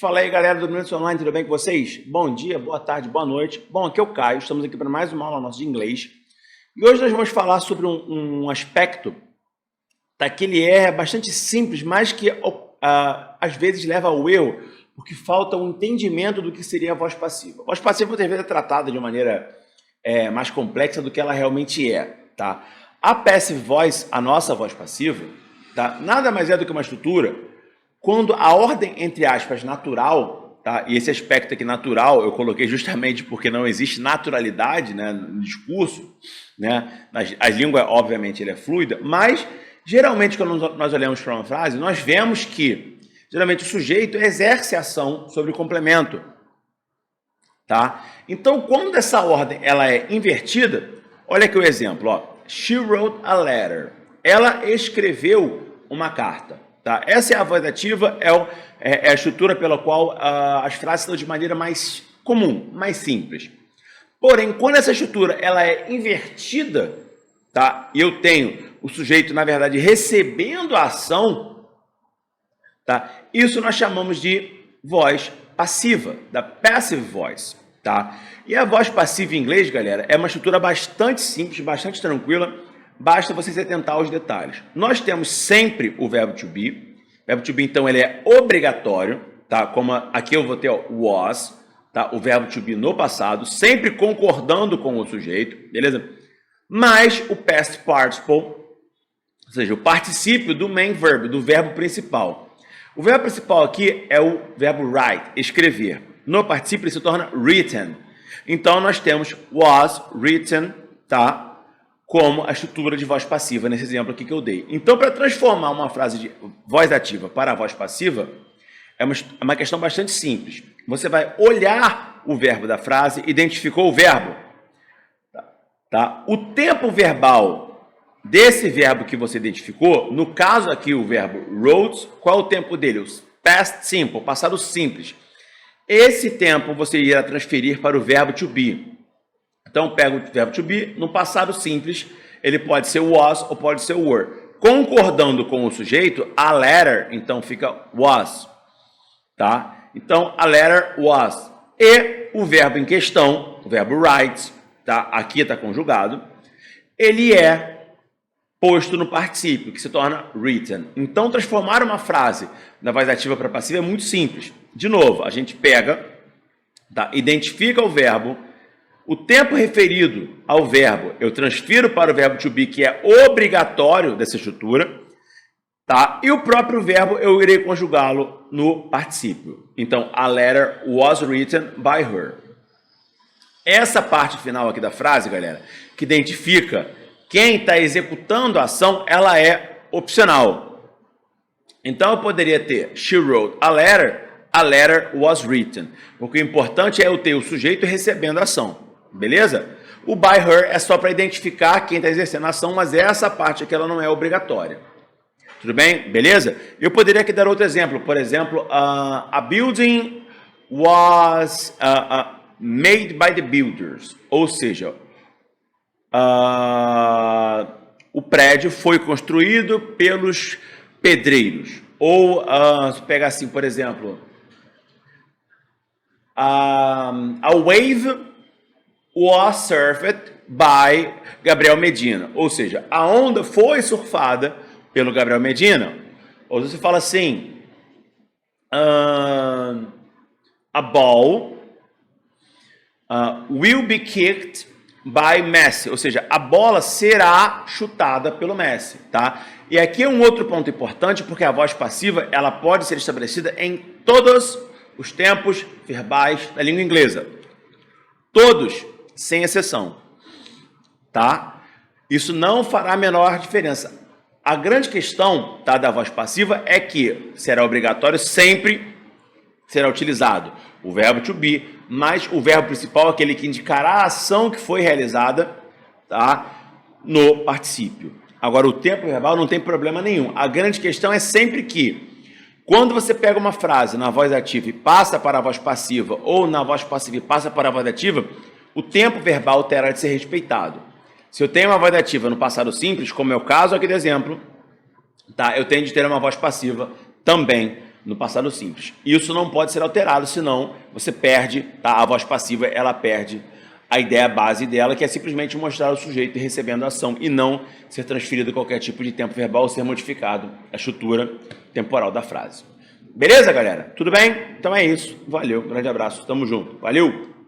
Fala aí, galera do Minutos Online, tudo bem com vocês? Bom dia, boa tarde, boa noite. Bom, aqui é o Caio, estamos aqui para mais uma aula nossa de inglês. E hoje nós vamos falar sobre um aspecto que ele é bastante simples, mas que às vezes leva ao erro, porque falta um entendimento do que seria a voz passiva. A voz passiva muitas vezes é tratada de uma maneira mais complexa do que ela realmente é, tá? A passive voice, a nossa voz passiva, tá? Nada mais é do que uma estrutura quando a ordem, entre aspas, natural, tá? E esse aspecto aqui natural eu coloquei justamente porque não existe naturalidade, né, no discurso, né? A língua, obviamente, ele é fluida, mas geralmente quando nós olhamos para uma frase, nós vemos que geralmente o sujeito exerce ação sobre o complemento, tá? Então, quando essa ordem ela é invertida, olha aqui o exemplo, ó. She wrote a letter. Ela escreveu uma carta. Tá? Essa é a voz ativa, é a estrutura pela qual as frases são de maneira mais comum, mais simples. Porém, quando essa estrutura ela é invertida, tá? E eu tenho o sujeito, na verdade, recebendo a ação, tá? Isso nós chamamos de voz passiva, da passive voice. Tá? E a voz passiva em inglês, galera, é uma estrutura bastante simples, bastante tranquila. Basta você se atentar aos detalhes. Nós temos sempre o verbo to be. O verbo to be, então, ele é obrigatório, tá? Como aqui eu vou ter o was, tá? O verbo to be no passado, sempre concordando com o sujeito, beleza? Mas o past participle, ou seja, o particípio do main verb, do verbo principal. O verbo principal aqui é o verbo write, escrever. No particípio ele se torna written. Então nós temos was written, tá? Como a estrutura de voz passiva, nesse exemplo aqui que eu dei. Então, para transformar uma frase de voz ativa para a voz passiva, é uma questão bastante simples. Você vai olhar o verbo da frase, identificou o verbo. Tá? O tempo verbal desse verbo que você identificou, no caso aqui o verbo wrote, qual é o tempo dele? O past simple, passado simples. Esse tempo você irá transferir para o verbo to be. Então, pega o verbo to be, no passado simples, ele pode ser was ou pode ser were. Concordando com o sujeito, a letter, então, fica was. Tá? Então, a letter was. E o verbo em questão, o verbo write, tá? Aqui está conjugado, ele é posto no particípio, que se torna written. Então, transformar uma frase da voz ativa para passiva é muito simples. De novo, a gente pega, tá? Identifica o verbo, o tempo referido ao verbo, eu transfiro para o verbo to be, que é obrigatório dessa estrutura, tá? E o próprio verbo eu irei conjugá-lo no particípio. Então, a letter was written by her. Essa parte final aqui da frase, galera, que identifica quem está executando a ação, ela é opcional. Então, eu poderia ter she wrote a letter was written. Porque o importante é eu ter o sujeito recebendo a ação. Beleza? O by her é só para identificar quem está exercendo a ação, mas essa parte aqui ela não é obrigatória. Tudo bem? Beleza? Eu poderia aqui dar outro exemplo. Por exemplo, a building was made by the builders. Ou seja, o prédio foi construído pelos pedreiros. Ou, se pegar assim, por exemplo, a wave was surfed by Gabriel Medina. Ou seja, a onda foi surfada pelo Gabriel Medina. Ou você fala assim, a ball will be kicked by Messi. Ou seja, a bola será chutada pelo Messi, tá? E aqui é um outro ponto importante, porque a voz passiva ela pode ser estabelecida em todos os tempos verbais da língua inglesa. Todos, sem exceção, tá? Isso não fará a menor diferença. A grande questão, tá, da voz passiva é que será obrigatório, sempre será utilizado o verbo to be, mas o verbo principal, aquele que indicará a ação que foi realizada, tá, no particípio. Agora, o tempo verbal não tem problema nenhum. A grande questão é sempre que, quando você pega uma frase na voz ativa e passa para a voz passiva, ou na voz passiva e passa para a voz ativa, o tempo verbal terá de ser respeitado. Se eu tenho uma voz ativa no passado simples, como é o caso aqui do exemplo, tá? Eu tenho de ter uma voz passiva também no passado simples. Isso não pode ser alterado, senão você perde, tá? A voz passiva, ela perde a ideia base dela, que é simplesmente mostrar o sujeito recebendo a ação e não ser transferido qualquer tipo de tempo verbal ou ser modificado a estrutura temporal da frase. Beleza, galera? Tudo bem? Então é isso. Valeu, grande abraço. Tamo junto. Valeu!